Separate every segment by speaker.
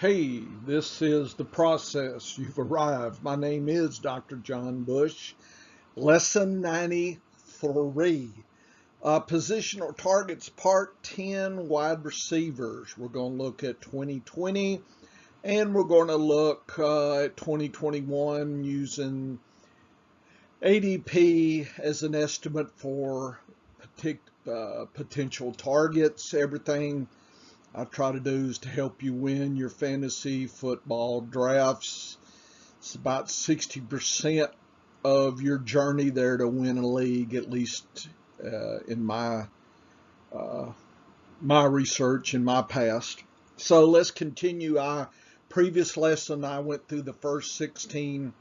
Speaker 1: Hey, this is the process. You've arrived. My name is Dr. John Bush. Lesson 93. Positional targets part 10, wide receivers. We're going to look at 2020 and we're going to look at 2021 using ADP as an estimate for potential targets. Everything I try to do is to help you win your fantasy football drafts. It's about 60% of your journey there to win a league, at least in my research in my past. So let's continue. Previous lesson I went through the first 16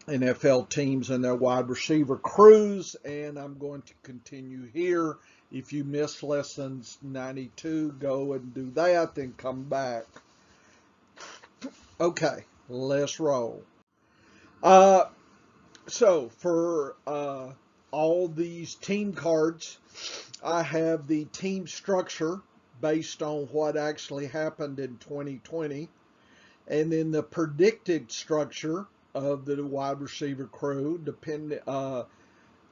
Speaker 1: NFL teams and their wide receiver crews, and I'm going to continue here. If you missed lessons 92, go and do that, then come back. Okay, let's roll. So for all these team cards, I have the team structure based on what actually happened in 2020, and then the predicted structure of the wide receiver crew,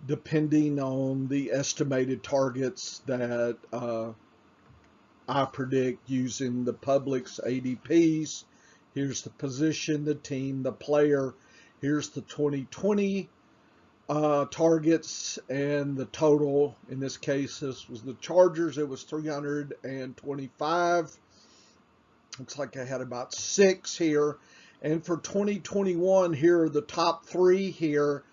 Speaker 1: depending on the estimated targets that I predict using the public's ADPs. Here's the position, the team, the player. Here's the 2020 targets and the total. In this case, this was the Chargers. It was 325. Looks like I had about 6 here. And for 2021, here are the top 3 here.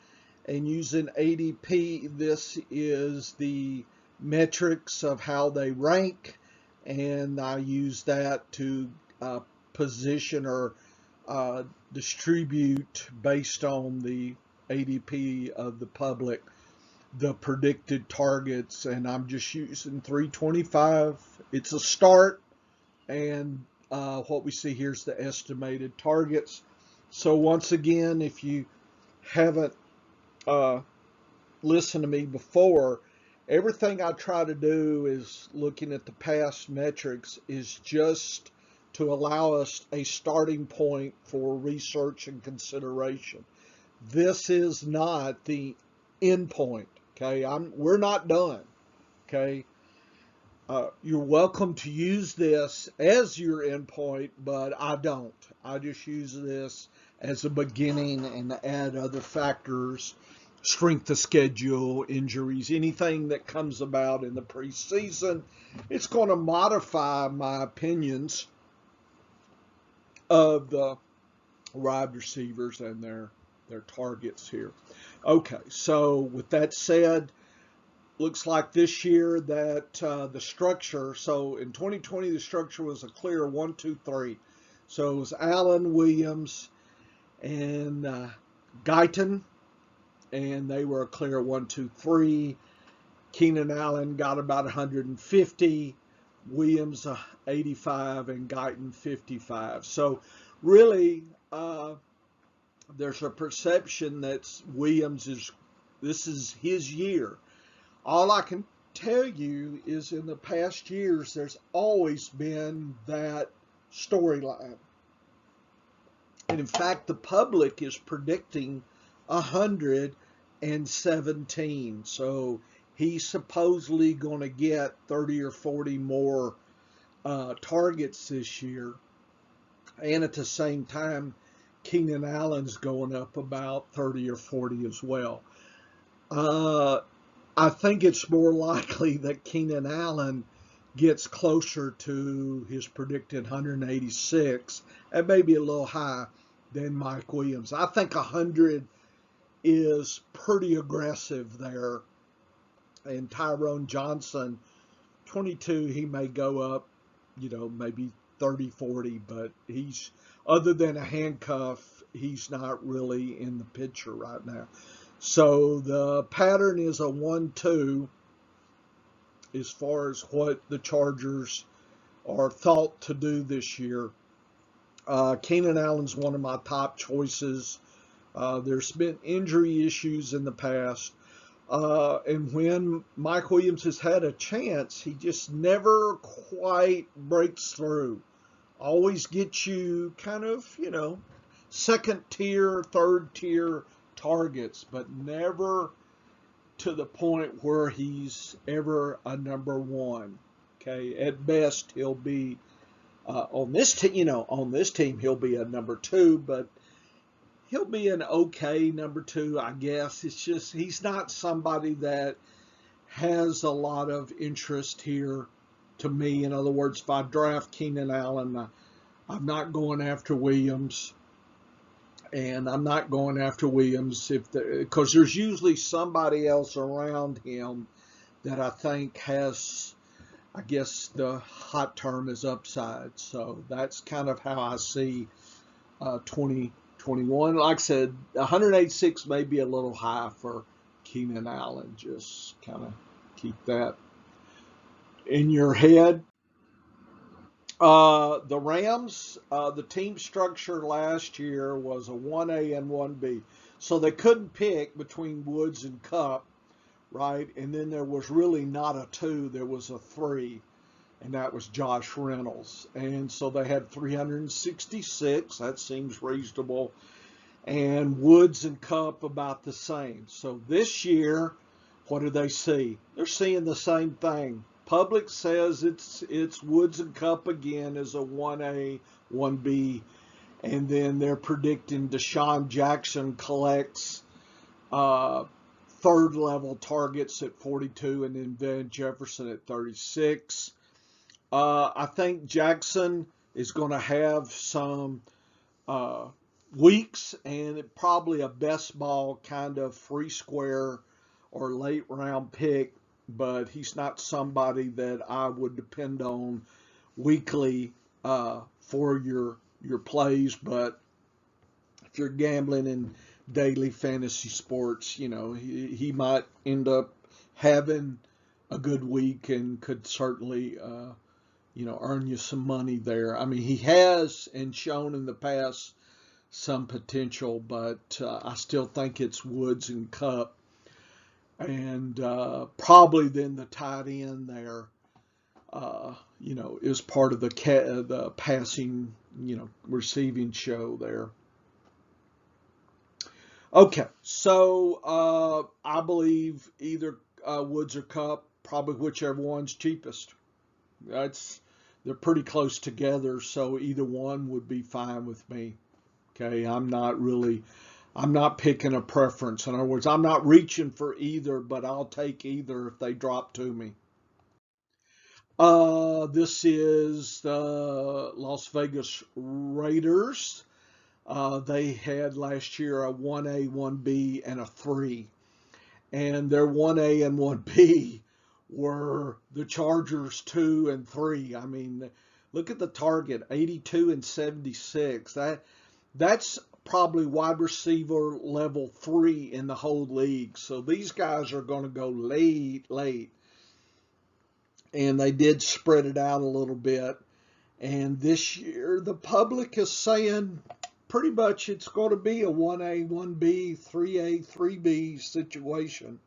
Speaker 1: And using ADP, this is the metrics of how they rank. And I use that to position or distribute based on the ADP of the public, the predicted targets. And I'm just using 325. It's a start. And what we see here is the estimated targets. So once again, if you haven't listened to me before, everything I try to do is looking at the past metrics is just to allow us a starting point for research and consideration. This is not the end point. Okay, we're not done. Okay. You're welcome to use this as your endpoint, but I don't. I just use this as a beginning and add other factors, strength of schedule, injuries, anything that comes about in the preseason. It's going to modify my opinions of the wide receivers and their targets here. Okay, so with that said, looks like this year that the structure, so in 2020, the structure was a clear 1, 2, 3. So it was Allen, Williams, and Guyton, and they were a clear 1, 2, 3. Keenan Allen got about 150, Williams 85, and Guyton 55. So really, there's a perception that this is his year. All I can tell you is in the past years, there's always been that storyline. And in fact, the public is predicting 117. So he's supposedly going to get 30 or 40 more targets this year. And at the same time, Keenan Allen's going up about 30 or 40 as well. I think it's more likely that Keenan Allen gets closer to his predicted 186 and maybe a little high than Mike Williams. I think 100 is pretty aggressive there. And Tyrone Johnson, 22, he may go up, maybe 30, 40, but he's, other than a handcuff, he's not really in the picture right now. So the pattern is a 1-2 as far as what the Chargers are thought to do this year. Keenan Allen's one of my top choices. There's been injury issues in the past. And when Mike Williams has had a chance, he just never quite breaks through always get you kind of, second tier, third tier targets, but never to the point where he's ever a number one. Okay, at best he'll be on this team. On this team he'll be a number two, but he'll be an okay number two, I guess. It's just he's not somebody that has a lot of interest here to me. In other words, if I draft Keenan Allen, I'm not going after Williams, and I'm not going after Williams because there's usually somebody else around him that I think has, I guess the hot term is upside. So that's kind of how I see 2021. Like I said, 186 may be a little high for Keenan Allen. Just kind of keep that in your head. The Rams, the team structure last year was a 1A and 1B. So they couldn't pick between Woods and Cup, right? And then there was really not a 2, there was a 3, and that was Josh Reynolds. And so they had 366. That seems reasonable. And Woods and Cup about the same. So this year, what do they see? They're seeing the same thing. Public says it's Woods and Cup again as a 1A, 1B, and then they're predicting Deshaun Jackson collects third level targets at 42, and then Van Jefferson at 36. I think Jackson is going to have some weeks, and probably a best ball kind of free square or late round pick, but he's not somebody that I would depend on weekly for your plays. But if you're gambling in daily fantasy sports, he might end up having a good week and could certainly earn you some money there. I mean, he has and shown in the past some potential, but I still think it's Woods and Cup. And probably then the tight end there, is part of the passing, receiving show there. Okay, so I believe either Woods or Cup, probably whichever one's cheapest. They're pretty close together, so either one would be fine with me. Okay, I'm not picking a preference. In other words, I'm not reaching for either, but I'll take either if they drop to me. This is the Las Vegas Raiders. They had last year a 1A, 1B, and a 3. And their 1A and 1B were the Chargers 2 and 3. I mean, look at the target, 82 and 76. That's probably wide receiver level 3 in the whole league. So these guys are going to go late. And they did spread it out a little bit. And this year, the public is saying pretty much it's going to be a 1A, 1B, 3A, 3B situation.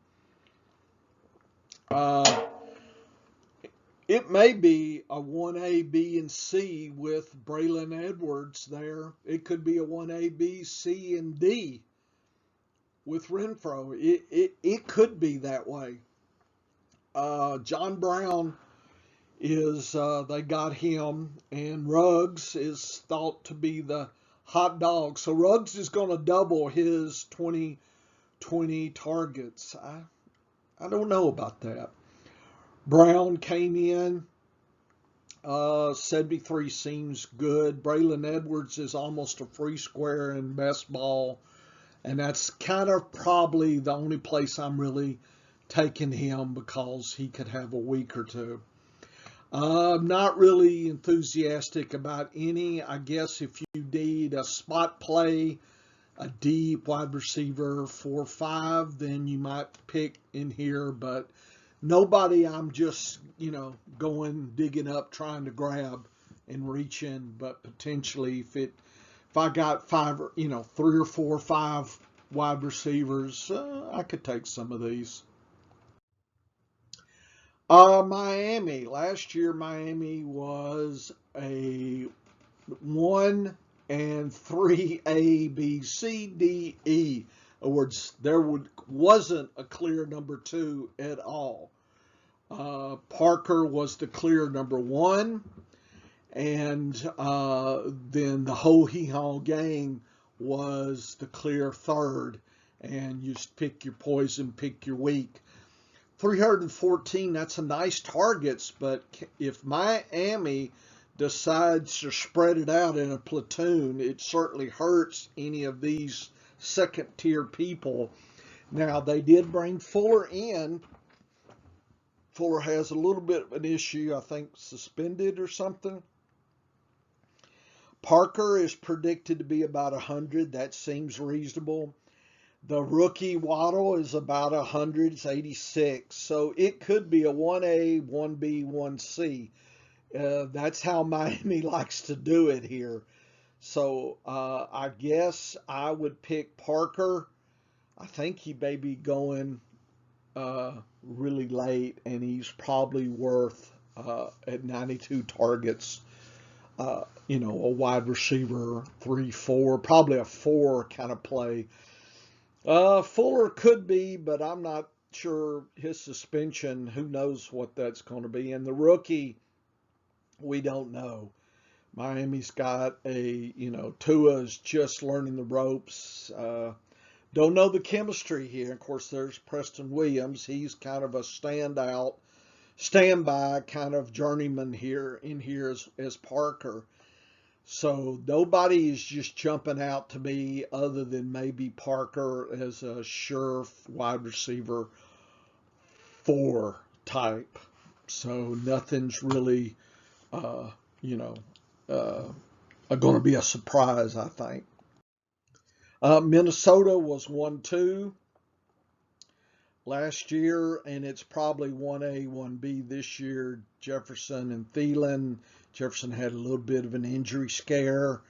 Speaker 1: It may be a 1A, B, and C with Braylon Edwards there. It could be a 1A, B, C, and D with Renfro. It could be that way. John Brown is, they got him, and Ruggs is thought to be the hot dog. So Ruggs is going to double his 2020 targets. I don't know about that. Brown came in. 73 seems good. Braylon Edwards is almost a free square in best ball. And that's kind of probably the only place I'm really taking him because he could have a week or two. I'm not really enthusiastic about any. I guess if you need a spot play, a deep wide receiver 4-5, then you might pick in here. But nobody I'm just, digging up, trying to grab and reach in. But potentially if I got 3 or 4 or 5 wide receivers, I could take some of these. Miami. Last year, Miami was a 1 and 3A, B, C, D, E. In other words, wasn't a clear number 2 at all. Parker was the clear number 1, and then the whole Hee Haw gang was the clear 3rd, and you pick your poison, pick your weak. 314, that's a nice targets, but if Miami decides to spread it out in a platoon, it certainly hurts any of these second tier people. Now, they did bring Fuller in. Fuller has a little bit of an issue, I think suspended or something. Parker is predicted to be about 100. That seems reasonable. The rookie Waddle is about 100. It's 86. So it could be a 1A, 1B, 1C. That's how Miami likes to do it here. So I guess I would pick Parker. I think he may be going really late, and he's probably worth at 92 targets. A wide receiver 3-4, probably a 4 kind of play. Fuller could be, but I'm not sure his suspension. Who knows what that's going to be? And the rookie, we don't know. Miami's got Tua's just learning the ropes. Don't know the chemistry here. Of course, there's Preston Williams. He's kind of a standby kind of journeyman here as Parker. So nobody is just jumping out to me other than maybe Parker as a sure wide receiver 4 type. So nothing's really, going to be a surprise, I think. Minnesota was 1-2 last year, and it's probably 1A, 1B this year. Jefferson and Thielen. Jefferson had a little bit of an injury scare.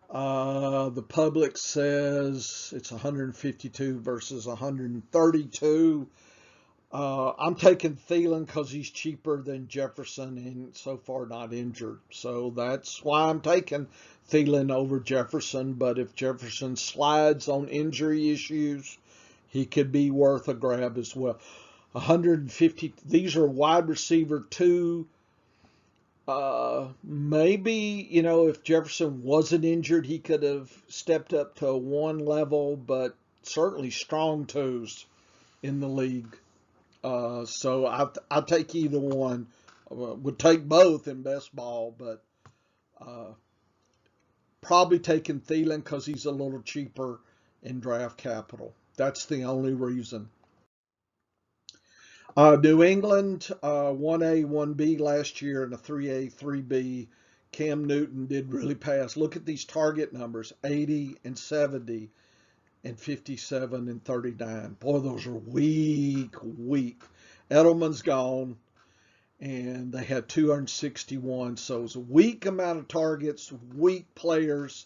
Speaker 1: The public says it's 152 versus 132. I'm taking Thielen because he's cheaper than Jefferson and so far not injured. So that's why I'm taking Thielen over Jefferson. But if Jefferson slides on injury issues, he could be worth a grab as well. 150. These are wide receiver 2. Maybe, if Jefferson wasn't injured, he could have stepped up to a 1 level, but certainly strong 2s in the league. So I'll take either one. Would take both in best ball, but probably taking Thielen because he's a little cheaper in draft capital. That's the only reason. New England, 1A, 1B last year, and a 3A, 3B. Cam Newton did really pass. Look at these target numbers, 80 and 70 and 57 and 39. Boy, those are weak. Edelman's gone, and they had 261. So it was a weak amount of targets, weak players.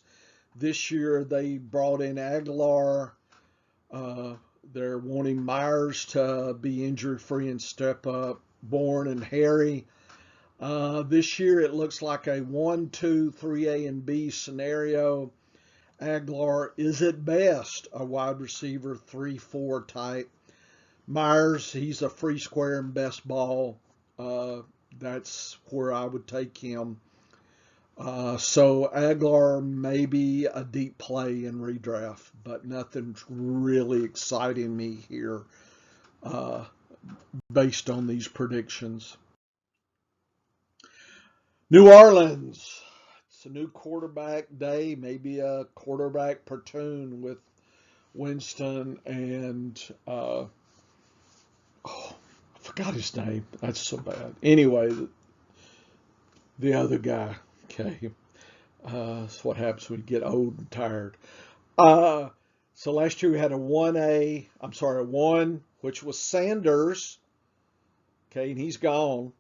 Speaker 1: This year they brought in Aguilar. They're wanting Myers to be injury-free and step up. Bourne and Harry. This year it looks like a 1, 2, 3A and B scenario. Aguilar is at best a wide receiver 3-4 type. Myers, he's a free square in best ball. That's where I would take him. So Aguilar may be a deep play in redraft, but nothing's really exciting me here based on these predictions. New Orleans. It's a new quarterback day, maybe a quarterback platoon with Winston and I forgot his name. That's so bad. Anyway, the other guy. Okay. That's what happens when you get old and tired. So last year we had a 1, which was Sanders. Okay, and he's gone.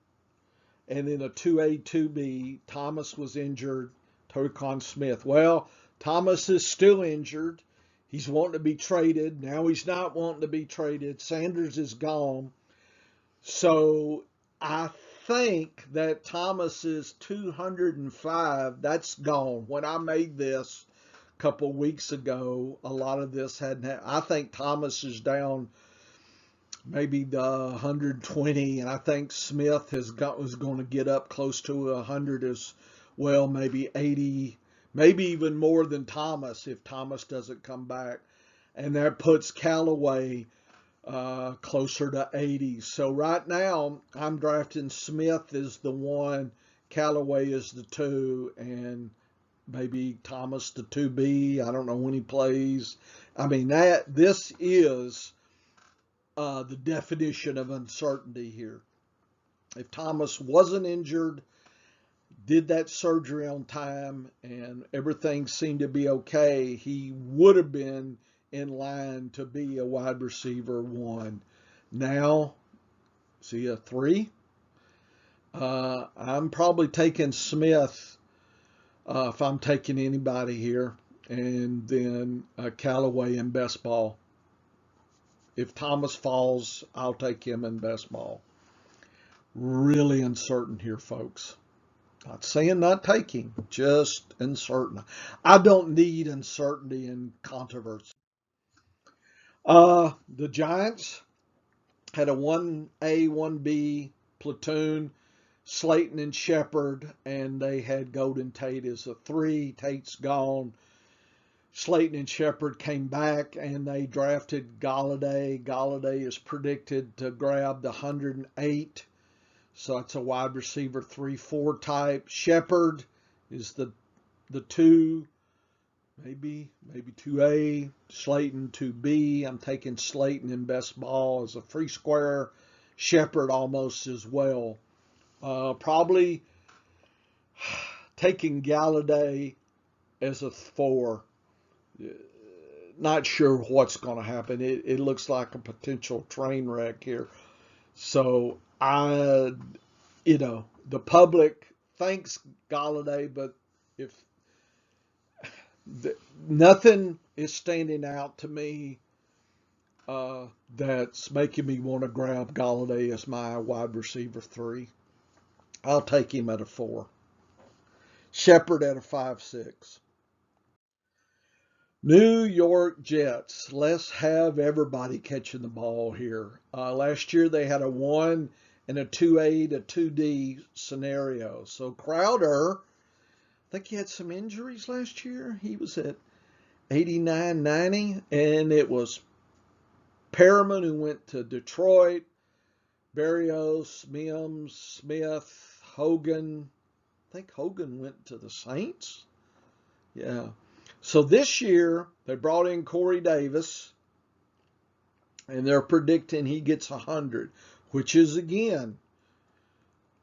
Speaker 1: And then a 2A, 2B. Thomas was injured. Tyquan Smith. Well, Thomas is still injured. He's wanting to be traded. Now he's not wanting to be traded. Sanders is gone. So I think that Thomas's 205, that's gone. When I made this a couple weeks ago, a lot of this hadn't happened. I think Thomas is down maybe the 120, and I think Smith was going to get up close to 100 as well, maybe 80, maybe even more than Thomas if Thomas doesn't come back. And that puts Callaway closer to 80. So right now, I'm drafting Smith as the 1, Callaway is the 2, and maybe Thomas the 2B. I don't know when he plays. I mean, this is the definition of uncertainty here. If Thomas wasn't injured, did that surgery on time, and everything seemed to be okay, he would have been in line to be a wide receiver 1. Now, is he a 3? I'm probably taking Smith if I'm taking anybody here, and then Callaway in best ball. If Thomas falls, I'll take him in best ball. Really uncertain here, folks. Not saying not taking, just uncertain. I don't need uncertainty and controversy. The Giants had a 1A, 1B platoon, Slayton and Shepard, and they had Golden Tate as a 3. Tate's gone. Slayton and Shepard came back, and they drafted Galladay. Galladay is predicted to grab the 108. So it's a wide receiver 3-4 type. Shepard is the 2, maybe 2A. Slayton 2B. I'm taking Slayton in best ball as a free square. Shepard almost as well. Probably taking Galladay as a 4. Not sure what's going to happen. It looks like a potential train wreck here. So the public thanks Galladay, but if nothing is standing out to me that's making me want to grab Galladay as my wide receiver 3. I'll take him at a 4. Shepard at a 5-6. New York Jets. Let's have everybody catching the ball here. Last year they had a 1 and a 2A to 2D scenario. So Crowder, I think he had some injuries last year. He was at 89, 90, and it was Perriman who went to Detroit, Berrios, Mims, Smith, Hogan. I think Hogan went to the Saints. Yeah. So this year, they brought in Corey Davis, and they're predicting he gets 100, which is, again,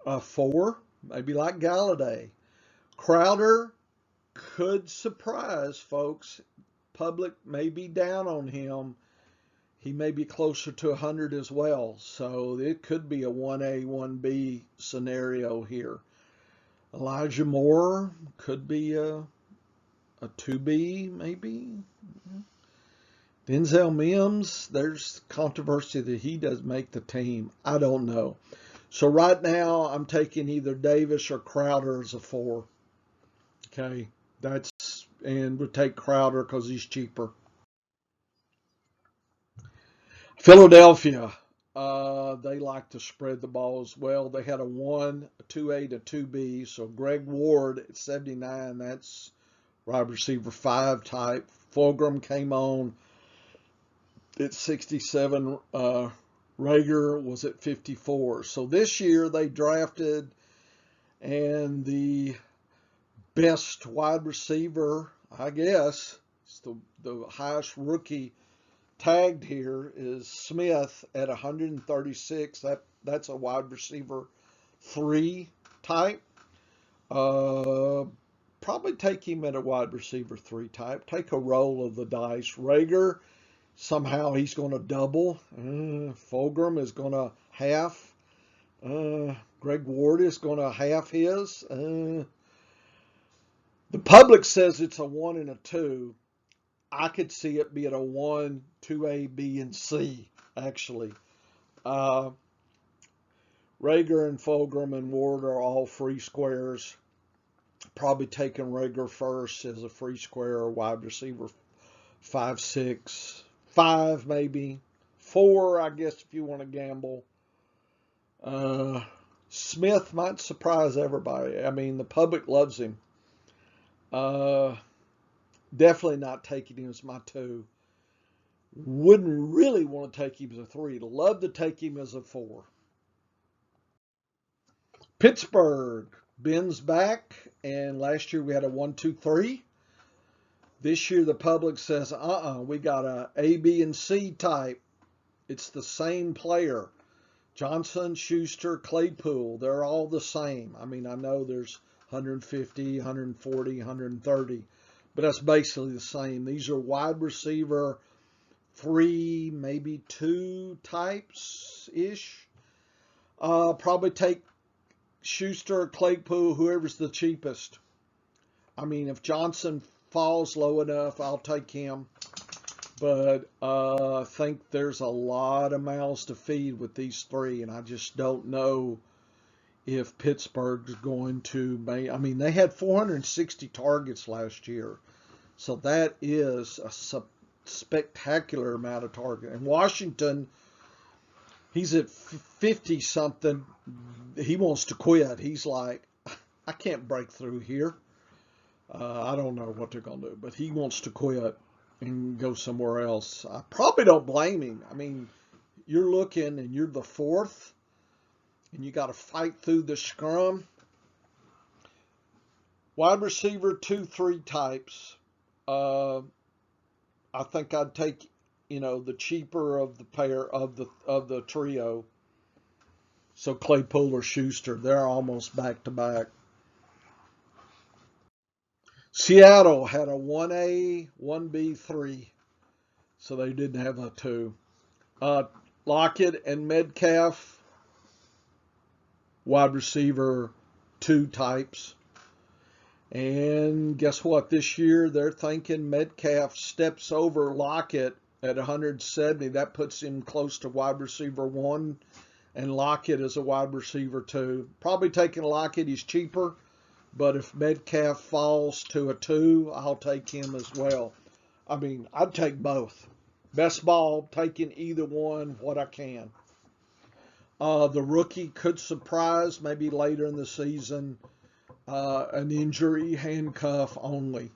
Speaker 1: a 4, maybe like Galladay. Crowder could surprise folks. Public may be down on him. He may be closer to 100 as well. So it could be a 1A, 1B scenario here. Elijah Moore could be a 2B, maybe. Denzel Mims, there's controversy that he does make the team. I don't know. So right now, I'm taking either Davis or Crowder as a 4. Okay, and we'll take Crowder because he's cheaper. Philadelphia, they like to spread the ball as well. They had a 1, a 2A to 2B. So Greg Ward at 79, that's wide receiver 5 type. Fulgham came on at 67. Rager was at 54. So this year they drafted, and the best wide receiver, I guess, it's the highest rookie tagged here is Smith at 136. That's a wide receiver 3 type. Probably take him at a wide receiver 3 type. Take a roll of the dice. Rager, somehow he's going to double. Fulgham is going to half. Greg Ward is going to half his. The public says it's a 1 and a 2. I could see it being a 1, 2A, B, and C, actually. Rager and Fulgham and Ward are all free squares. Probably taking Rager first as a free square or wide receiver 5, 6, 5 maybe. 4, I guess, if you want to gamble. Smith might surprise everybody. I mean, the public loves him. Definitely not taking him as my 2. Wouldn't really want to take him as a 3. Love to take him as a 4. Pittsburgh. Ben's back, and last year we had a 1, 2, 3. This year the public says, we got a B, and C type. It's the same player. Johnson, Schuster, Claypool, they're all the same. I mean, I know there's 150, 140, 130, but that's basically the same. These are wide receiver 3, maybe 2 types-ish. Probably take Schuster, Claypool, whoever's the cheapest. I mean, if Johnson falls low enough, I'll take him. But I think there's a lot of mouths to feed with these 3, and I just don't know if Pittsburgh's going to I mean, they had 460 targets last year, so that is a spectacular amount of target. And Washington, he's at 50-something. He wants to quit. He's like, I can't break through here. I don't know what they're going to do, but he wants to quit and go somewhere else. I probably don't blame him. I mean, you're looking and you're the 4th, and you got to fight through the scrum. Wide receiver 2, 3 types. I think I'd take, the cheaper of the pair of the trio. So Claypool or Schuster, they're almost back to back. Seattle had a 1A, 1B, 3. So they didn't have a 2. Lockett and Metcalf, wide receiver 2 types. And guess what? This year they're thinking Metcalf steps over Lockett at 170. That puts him close to wide receiver 1. And Lockett is a wide receiver 2. Probably taking Lockett, he's cheaper. But if Metcalf falls to a 2, I'll take him as well. I mean, I'd take both. Best ball, taking either one, what I can. The rookie could surprise maybe later in the season. An injury, handcuff only.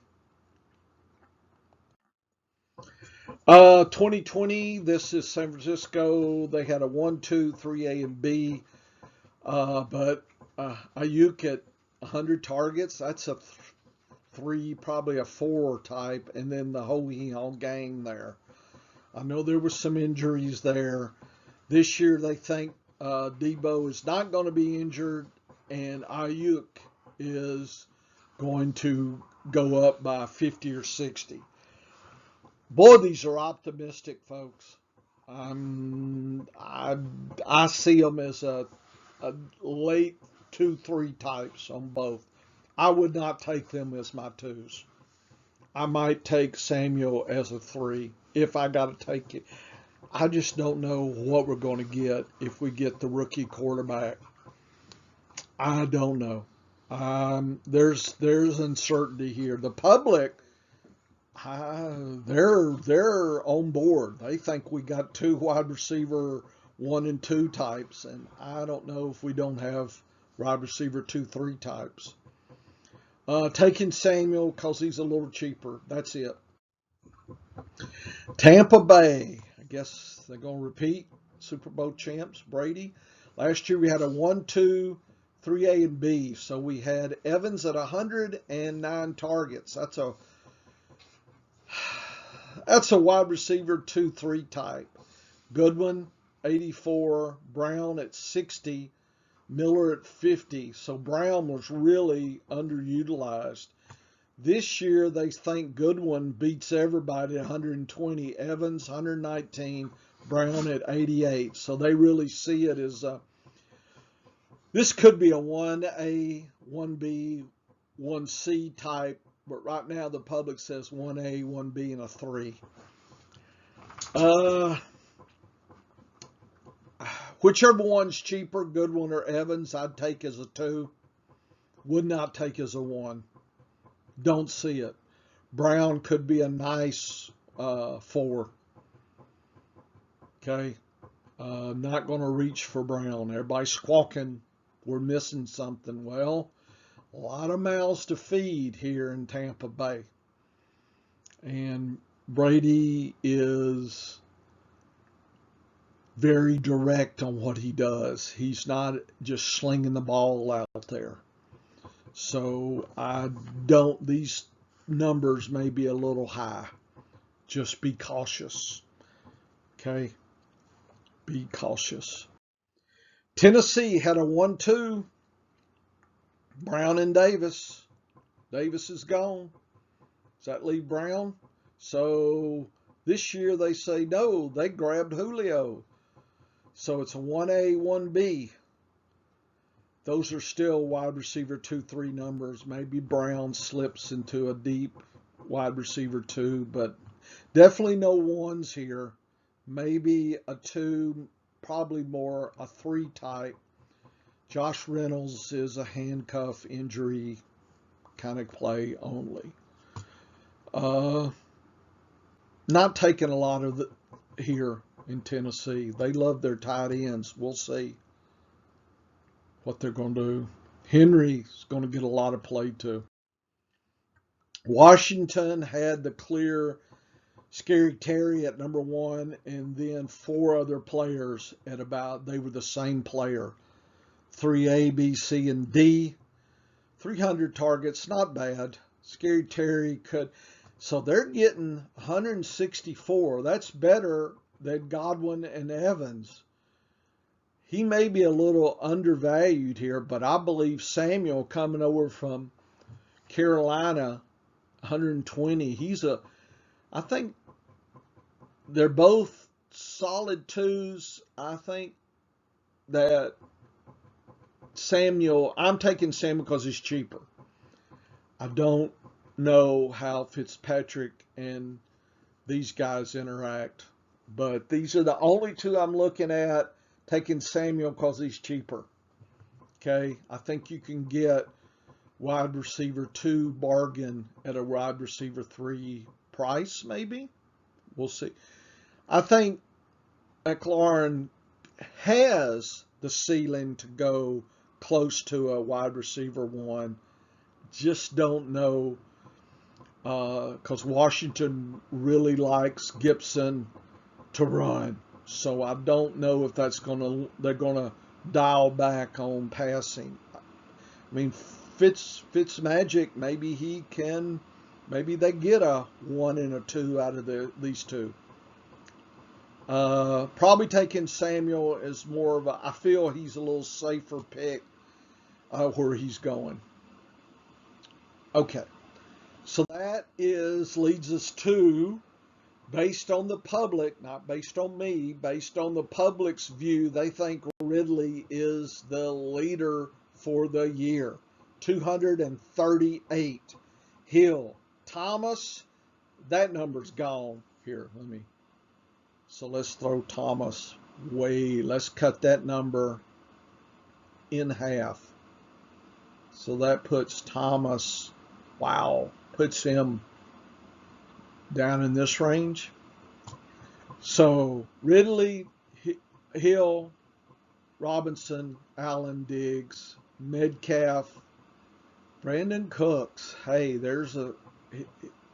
Speaker 1: 2020, this is San Francisco. They had a 1, 2, 3A, and B. But Ayuk at 100 targets, that's a 3, probably a 4 type, and then the whole gang there. I know there were some injuries there. This year they think Debo is not going to be injured, and Ayuk is going to go up by 50 or 60. Boy, these are optimistic, folks. I see them as a late 2, 3 types on both. I would not take them as my 2s. I might take Samuel as a 3 if I got to take it. I just don't know what we're going to get if we get the rookie quarterback. I don't know. There's uncertainty here. The public, they're on board. They think we got 2 wide receiver 1 and 2 types, and I don't know if we don't have wide receiver 2, 3 types. Taking Samuel because he's a little cheaper. That's it. Tampa Bay. I guess they're going to repeat. Super Bowl champs, Brady. Last year we had a 1, 2, 3A, and B. So we had Evans at 109 targets. That's a wide receiver 2, 3 type. Goodwin, 84. Brown at 60. Miller at 50. So Brown was really underutilized. This year, they think Goodwin beats everybody at 120. Evans, 119. Brown at 88. So they really see it as this could be a 1A, 1B, 1C type. But right now, the public says 1A, 1B, and a 3. Whichever one's cheaper, Goodwin or Evans, I'd take as a 2. Would not take as a 1. Don't see it. Brown could be a nice 4. Okay. Not going to reach for Brown. Everybody's squawking, we're missing something. Well, a lot of mouths to feed here in Tampa Bay. And Brady is very direct on what he does. He's not just slinging the ball out there. So these numbers may be a little high. Just be cautious. Okay? Be cautious. Tennessee had a 1-2. Brown and Davis. Davis is gone. Does that leave Brown? So this year they say no, they grabbed Julio. So it's a 1A, 1B. Those are still wide receiver 2-3 numbers. Maybe Brown slips into a deep wide receiver 2, but definitely no 1s here. Maybe a 2, probably more a 3 type. Josh Reynolds is a handcuff injury kind of play only. Not taking a lot of here in Tennessee. They love their tight ends. We'll see what they're going to do. Henry's going to get a lot of play too. Washington had the clear Scary Terry at number 1, and then 4 other players at about, they were the same player. 3A, B, C, and D. 300 targets, not bad. Scary Terry could, so they're getting 164. That's better than Godwin and Evans. He may be a little undervalued here, but I believe Samuel coming over from Carolina, 120. I think they're both solid 2s. I think that I'm taking Samuel because he's cheaper. I don't know how Fitzpatrick and these guys interact, but these are the only 2 I'm looking at. Taking Samuel because he's cheaper. Okay, I think you can get wide receiver 2 bargain at a wide receiver 3 price, maybe. We'll see. I think McLaurin has the ceiling to go close to a wide receiver 1. Just don't know, because Washington really likes Gibson to run. So I don't know if they're gonna dial back on passing. I mean, Fitzmagic, maybe they get a 1 and a 2 out of these 2. Probably taking Samuel is more of I feel he's a little safer pick where he's going. Okay, so that leads us to, based on the public, not based on me, based on the public's view, they think Ridley is the leader for the year. 238. Hill. Thomas, that number's gone. Here, so let's throw Thomas let's cut that number in half. So that puts Thomas, puts him down in this range. So Ridley, Hill, Robinson, Allen, Diggs, Metcalf, Brandon Cooks. Hey,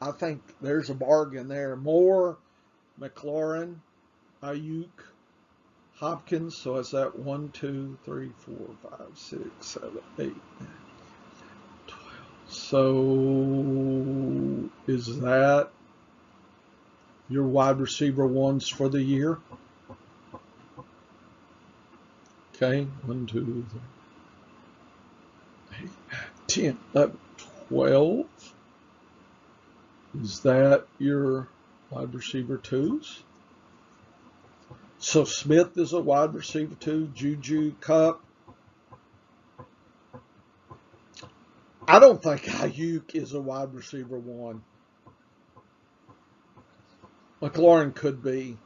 Speaker 1: I think there's a bargain there. Moore, McLaurin, Ayuk, Hopkins. So is that 1, 2, 3, 4, 5, 6, 7, 8, 9, 12. So is that your wide receiver 1s for the year? Okay, 1, 2, 3, 8, 10, 11, 12. Is that your wide receiver 2s? So Smith is a wide receiver 2, Juju, Cup. I don't think Ayuk is a wide receiver 1. McLaurin could be.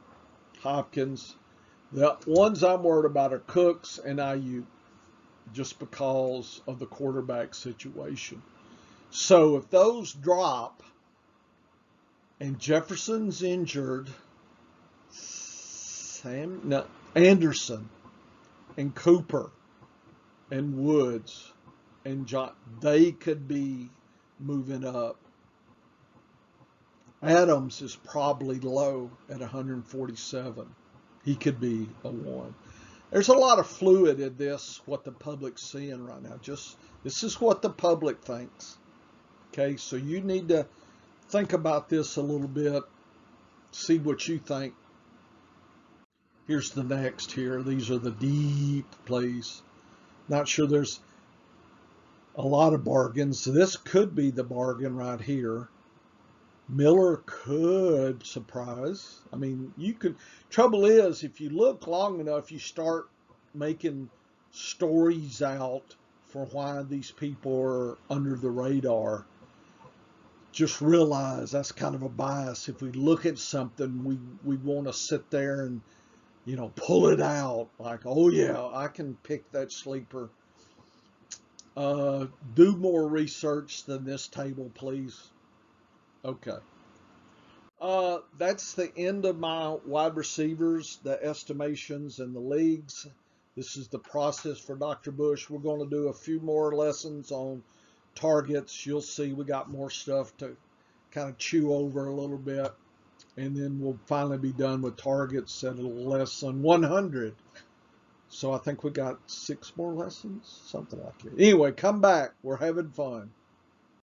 Speaker 1: Hopkins. The ones I'm worried about are Cooks and IU, just because of the quarterback situation. So if those drop and Jefferson's injured, Anderson and Cooper and Woods and John, they could be moving up. Adams is probably low at 147. He could be a one. There's a lot of fluid in this, what the public's seeing right now. Just this is what the public thinks. Okay, so you need to think about this a little bit, see what you think. Here's the next here. These are the deep plays. Not sure there's a lot of bargains. So this could be the bargain right here. Miller could surprise. I mean, you could. Trouble is, if you look long enough, you start making stories out for why these people are under the radar. Just realize that's kind of a bias. If we look at something, we want to sit there and pull it out like, oh yeah, I can pick that sleeper. Do more research than this table, please. Okay. That's the end of my wide receivers, the estimations, and the leagues. This is the process for Dr. Bush. We're going to do a few more lessons on targets. You'll see we got more stuff to kind of chew over a little bit. And then we'll finally be done with targets at a lesson 100. So I think we got 6 more lessons, something like that. Anyway, come back. We're having fun.